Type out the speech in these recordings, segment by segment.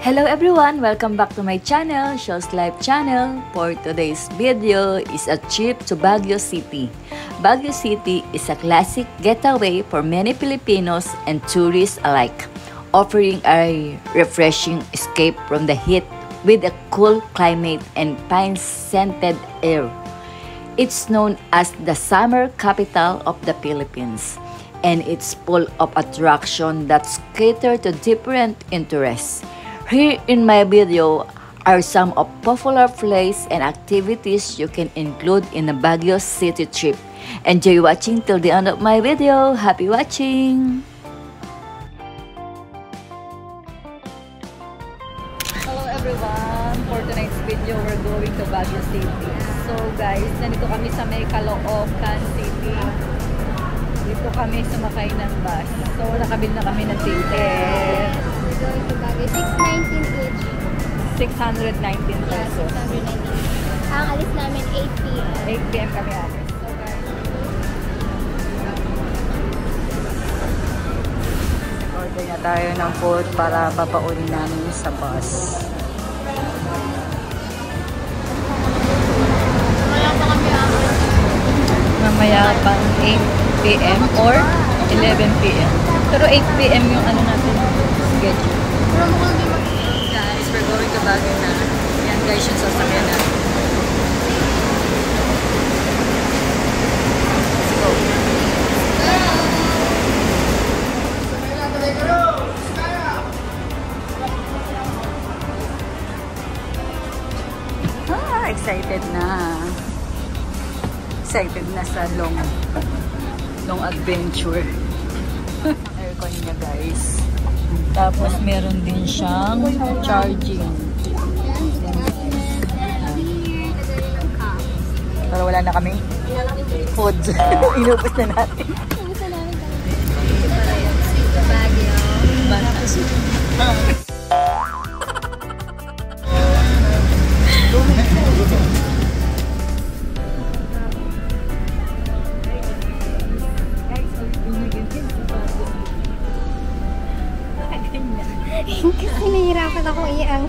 Hello everyone! Welcome back to my channel, Show's Life channel. For today's video is a trip to Baguio City. Baguio City is a classic getaway for many Filipinos and tourists alike, offering a refreshing escape from the heat with a cool climate and pine-scented air. It's known as the summer capital of the Philippines, and it's full of attractions that cater to different interests. Here in my video are some of popular places and activities you can include in a Baguio City trip. Enjoy watching till the end of my video. Happy watching! Hello everyone! For tonight's video, we're going to Baguio City. So guys, nandito kami sa may Caloocan City. Dito kami sumakay ng bus. So nakabili na kami ng ticket. We're going to Baguio. 619 each. 619 pesos. 619. Ang alis namin 8 p.m. 8 p.m. kami alis. So guys, order na tayo ng food para babaunin namin sa bus. Mamaya pang 8 p.m. or 11 p.m. Pero 8 p.m. yung ano natin schedule. Guys, we're going to Baguio na. Yan guys yung sasakyan natin. Let's go. Excited na. Excited na sa long adventure. Aircon niya guys. Tapos meron din siyang charging. Pero wala na kami food. Inubos na natin. Inubos na namin kami. Baguio. Kasi nahihirapan ako iyang.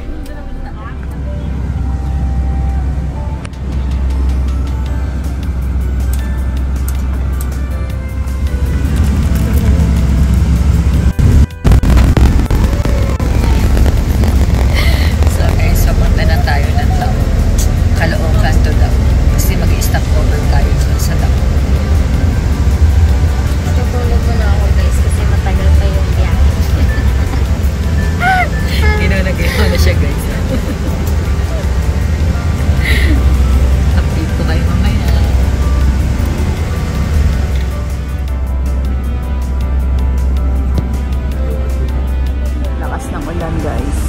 So guys, papunta na tayo ng Caloocan to Davao. Kasi mag-i-stop over tayo sa Davao. Tutulog ko na ako guys kasi matagal pa yung biyahe. Nag-iwan na siya guys. Update ko kayo mamaya. Lakas ng ulan guys.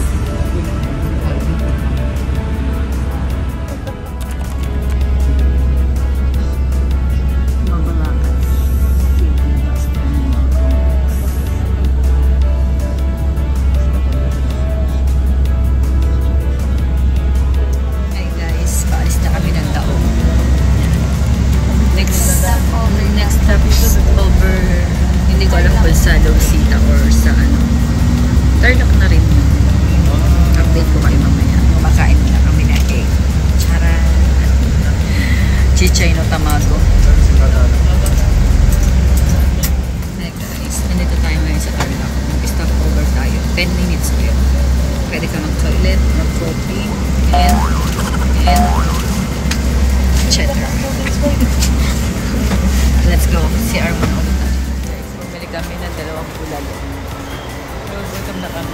Sa Lucita or sa Tarlac na rin. Update ko kayo mamaya. Kumakain na kami na egg. Chara. Chichay no tamago. Hey guys, nandito tayo ngayon sa Tarlac. Stop over tayo. 10 minutes ko yun. Pwede ka mag-toilet, mag-coffee, and cheddar. Let's go. Si Arman ulit tayo. Kami ng dalawang bulalo. Welcome na kami.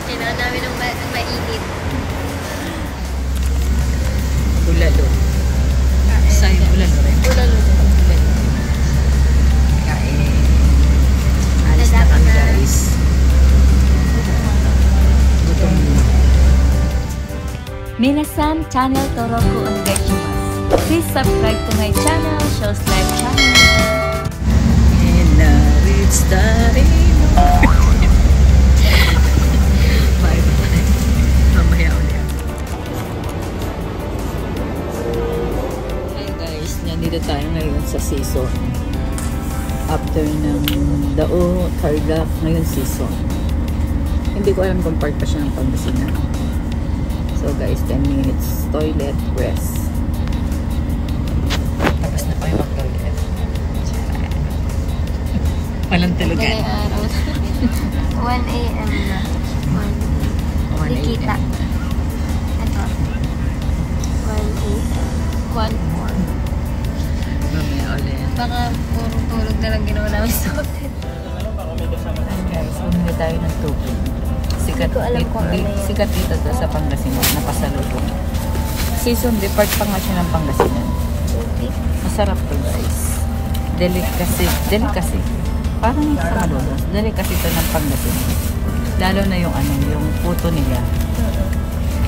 Kailangan namin ng mainit. Bulalo. Sa'yo bulalo rin. Bulalo. Kain. Alis na kami guys. Gutom na. Minasan channel Toroko Onegaishimasu. Please subscribe to my channel, Show's Life channel. Bye-bye. Mamaya ulit. Hey guys, nandito tayo ngayon sa season. After ng Dao, Tarlac, ngayon season. Hindi ko alam kung part pa siya ng Pangasinan. So guys, 10 minutes toilet rest. Tapos na pa yung mag-toilet. Walang tulugan. Galing araw. 1 a.m. na. 1 1 Nikita. Ito. 1 a.m. 1 Mamaya ulit. Baka puro tulog na lang ginawa namin sa hotel. Ayan guys, bumili tayo ng tubig. Sikat, Hindi ko alam kung ano yun. sikat dito sa Pangasinan na pasalubong. Season depart pa nga siya ng Pangasinan. Tubig. Masarap to guys. Delicacy. Parang sa malulos. Delicacy to ng Pangasinan. Lalo na yung ano, yung puto nila.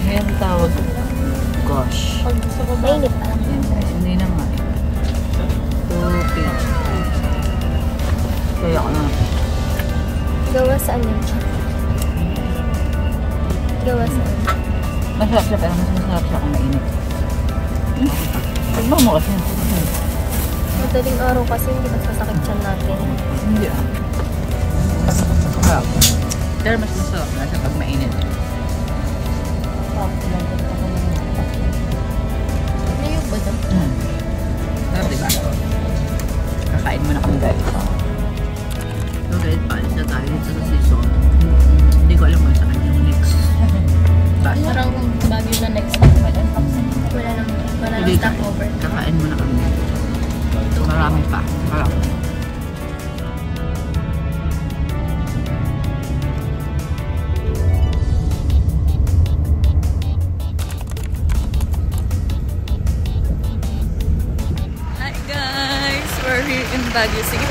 Kaya ang tawag, gosh. Mainit pa. Yan guys, hindi na nga. Tubig. Kaya ako na. Gawa saan yun? Gawa saan? Masarap siya, pero mas masarap siya kung mainit. Tignan mo kasi. Madaling araw kasi hindi masasakit siya natin. Hindi ah. Masarap. Pero mas masarap na siya pag mainit. Layo ba doon? Sarap diba? Kakain mo na kami guys. So guys, paalis na tayo dito sa season. Hindi ko alam kung sa kanyang next. Parang bagyo na next time. Wala nang stopover. Kakain mo na kami. Marami pa. Marami. Hi guys! We're here in Baguio City.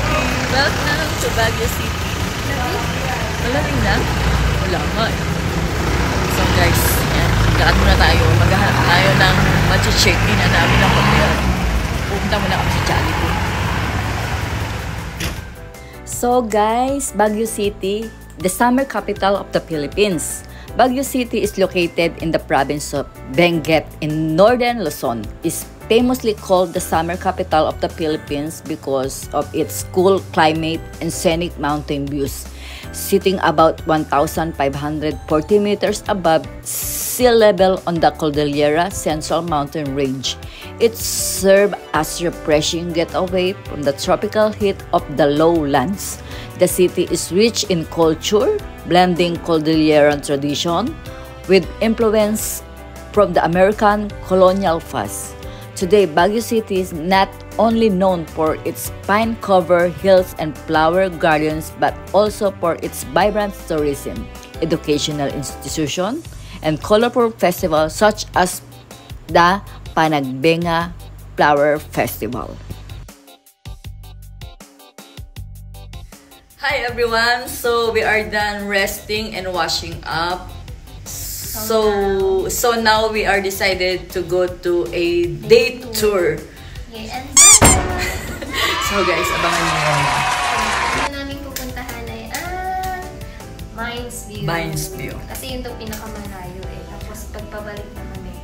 Welcome to Baguio City. Malamig na? Wala nga eh. So guys, yan. Gaan muna tayo. Maghahanap tayo ng mag-check-in na namin ng hotel. Pupunta muna kami sa Jollibee. So guys, Baguio City, the summer capital of the Philippines. Baguio City is located in the province of Benguet in northern Luzon. Is famously called the summer capital of the Philippines because of its cool climate and scenic mountain views. Sitting about 1,540 meters above sea level on the Cordillera Central Mountain Range. It serves as a refreshing getaway from the tropical heat of the lowlands. The city is rich in culture, blending Cordilleran tradition with influence from the American colonial past. Today, Baguio City is not only known for its pine-covered hills and flower gardens, but also for its vibrant tourism, educational institution, and colorful festivals such as the Panagbenga Flower Festival. Hi everyone! So we are done resting and washing up. So now we are decided to go to a day tour. Yay, and So guys, abangan niyo yun. Ang namin pupuntahan ay Mines View. Mines View. Kasi yun itong pinakamalayo eh. Tapos pagpabalik na kami,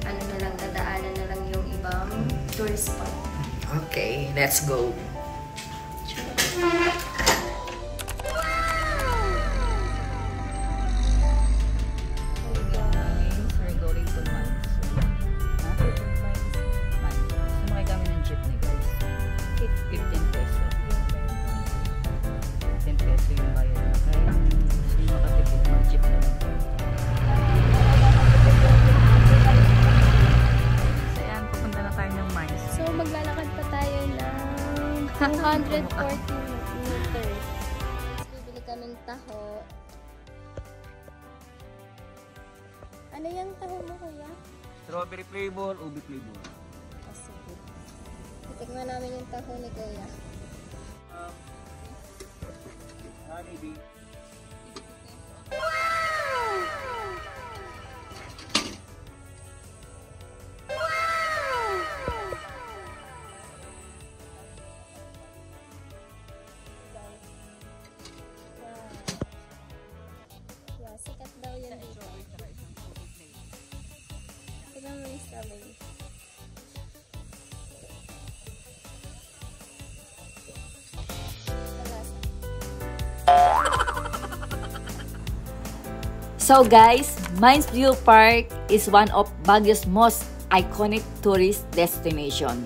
ano na lang, dadaanan na lang yung ibang tourist spot. Okay, let's go. So maglalakad pa tayo ng 240 meters. Bibili ka ng taho. Ano yung taho mo, kuya? Strawberry flavor, ubi flavor. Sige. Titignan namin yung taho ni kuya. Honeybee. Yeah, sikat daw yan dito. Tignan mo yung strawberry. Sa lasa. So guys, Mines View Park is one of Baguio's most iconic tourist destination.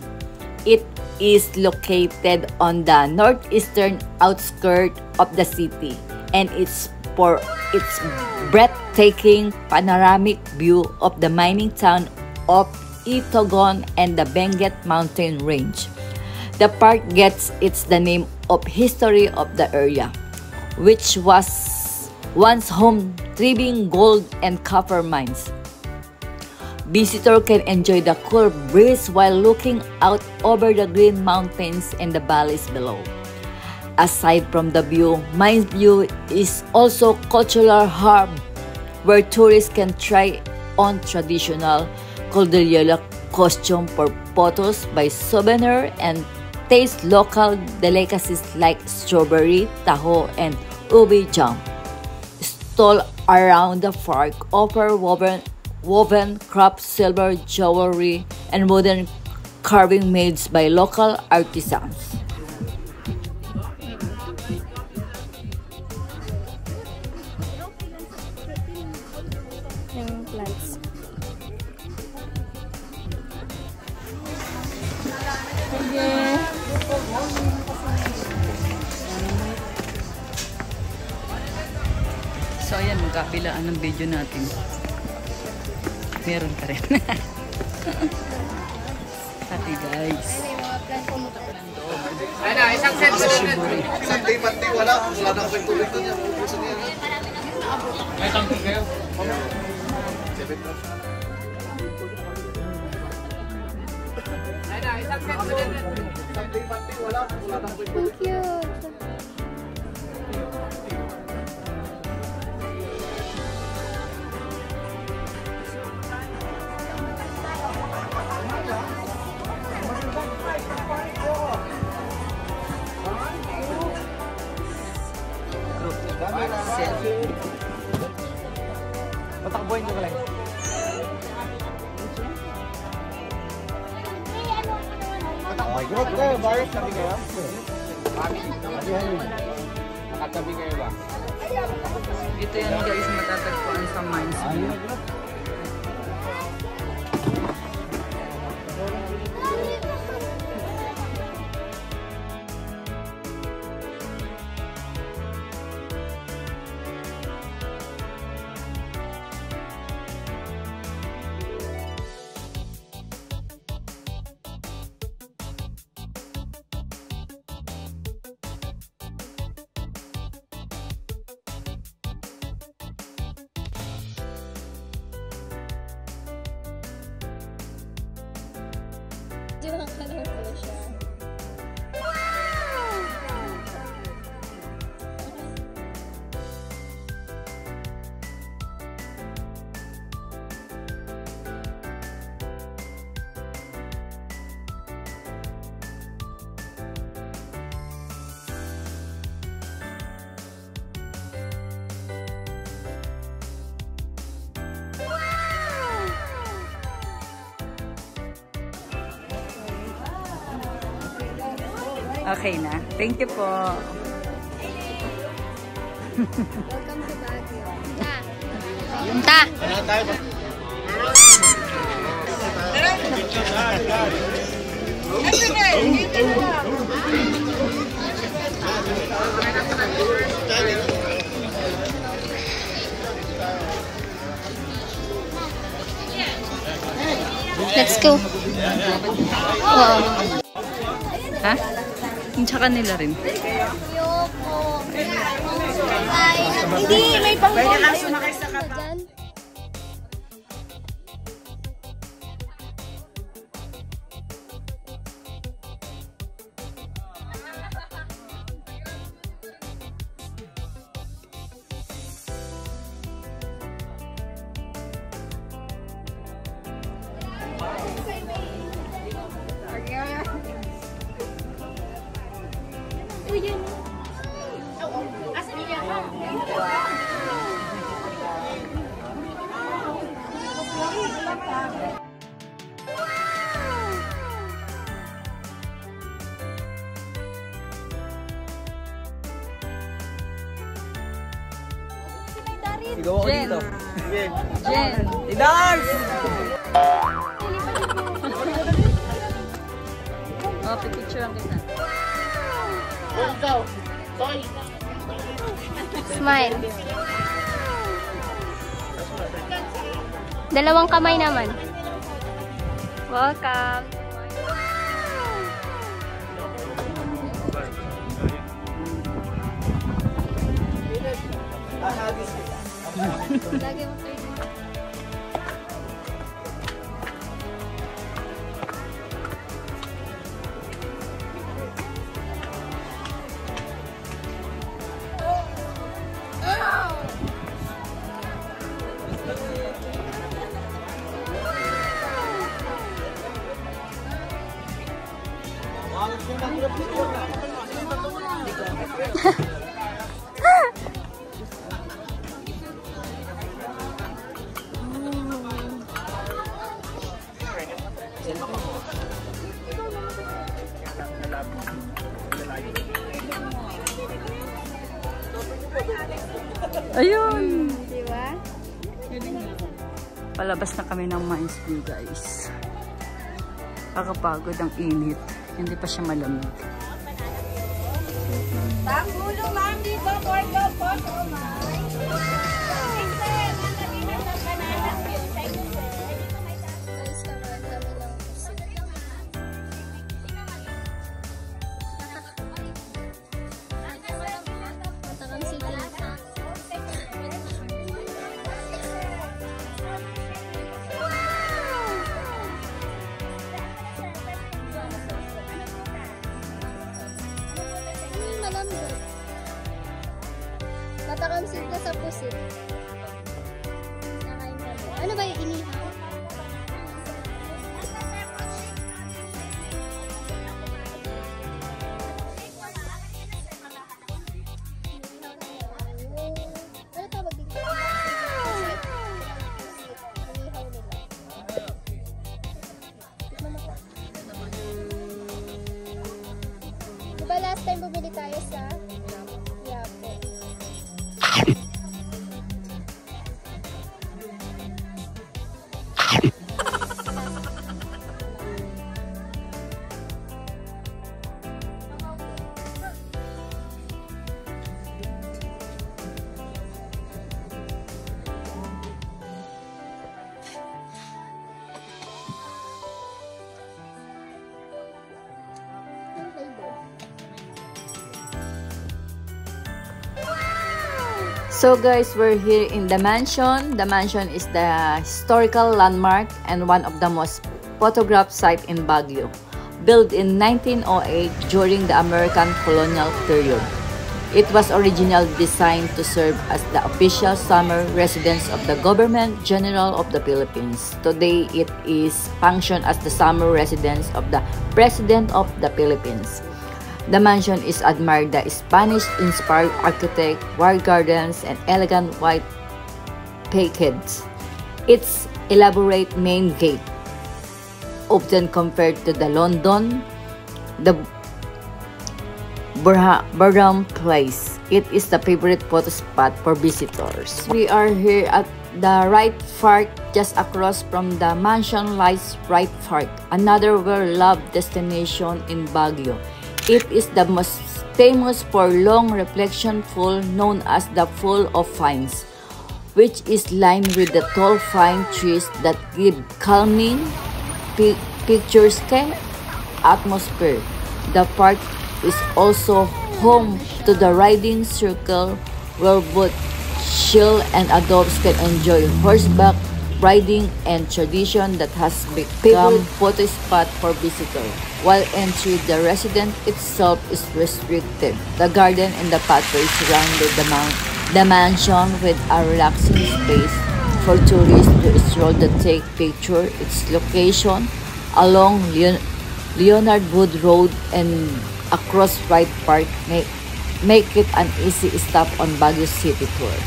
It is located on the northeastern outskirts of the city, and it's for its breathtaking panoramic view of the mining town of Itogon and the Benguet mountain range. The park gets the name of history of the area, which was once home thriving gold and copper mines. Visitors can enjoy the cool breeze while looking out over the green mountains and the valleys below. Aside from the view, Mines View is also a cultural hub where tourists can try on traditional Cordillera costume for photos, buy souvenir, and taste local delicacies like strawberry, taho, and ubi jam. Stalls around the park offer woven craft silver jewelry and modern carving made by local artisans. Yung plants. So ayan, magkabilaan ng video natin. Meron ka rin. Pati guys. Ano, isang set sa Isang day, Monday, wala na akong tuloy doon yung gusto niya. May tangkol kayo? 7,000. Ano, isang set sa Isang day, Monday, wala na akong tuloy. Ang cute. Patakbuhin ko lang. My God, Baris, sabi kayo? Nakatabi kayo ba? Ito yan guys, matatagpuan sa Mines View. Di ba colorful siya? Okay na. Thank you po. Welcome to Baguio. Ta! Ano tayo ba? Let's go. Wow. Ha? Yung tsaka nila rin. Hindi, may pang-gold. Pwede lang sumakay sa kapa. Sigaw ako dito. Sige. Jen. Idars! Oh, picture ang kita. Smile. Dalawang kamay naman. Welcome. Lagi mo kayo. Ayun! Diba? Palabas na kami ng Mines View, guys. Kakapagod ang init. Hindi pa siya malamig. Pangulo man dito, Borgo po, Matakamsit na sa pusit. Nakain kami. Ano ba yung inihaw? Ano tawag dito? Pusit. Inihaw nila. Diba last time bumili tayo sa Yapo? So guys, we're here in the mansion. The mansion is the historical landmark and one of the most photographed site in Baguio. Built in 1908 during the American colonial period. It was originally designed to serve as the official summer residence of the Government General of the Philippines. Today, it is functioned as the summer residence of the President of the Philippines. The mansion is admired the Spanish-inspired architect, wide gardens, and elegant white facades. Its elaborate main gate, often compared to the London, the Burnham Place. It is the favorite photo spot for visitors. We are here at the Wright Park, just across from the mansion lies Wright Park, another well-loved destination in Baguio. It is the most famous for long reflection pool known as the Pool of Pines, which is lined with the tall pine trees that give calming, picturesque atmosphere. The park is also home to the riding circle, where both chill and adults can enjoy horseback riding and tradition that has become photo spot for visitors. While entry the residence itself is restricted. The garden and the pathway surrounded the mansion with a relaxing space for tourists to stroll to take picture. Its location along Leonard Wood Road and across Wright Park make it an easy stop on Baguio City Tour.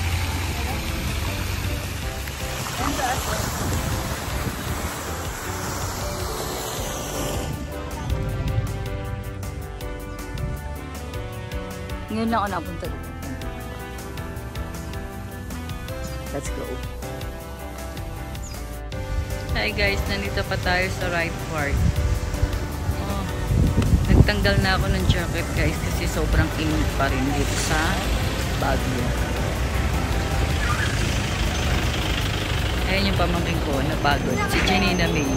Ngayon lang ako napunta dito. Let's go. Hi guys, nandito pa tayo sa ride park. Oh, nagtanggal na ako ng jacket guys kasi sobrang init pa rin dito sa Baguio. Ayan yung pamangkin ko na pagod. Si Janina May.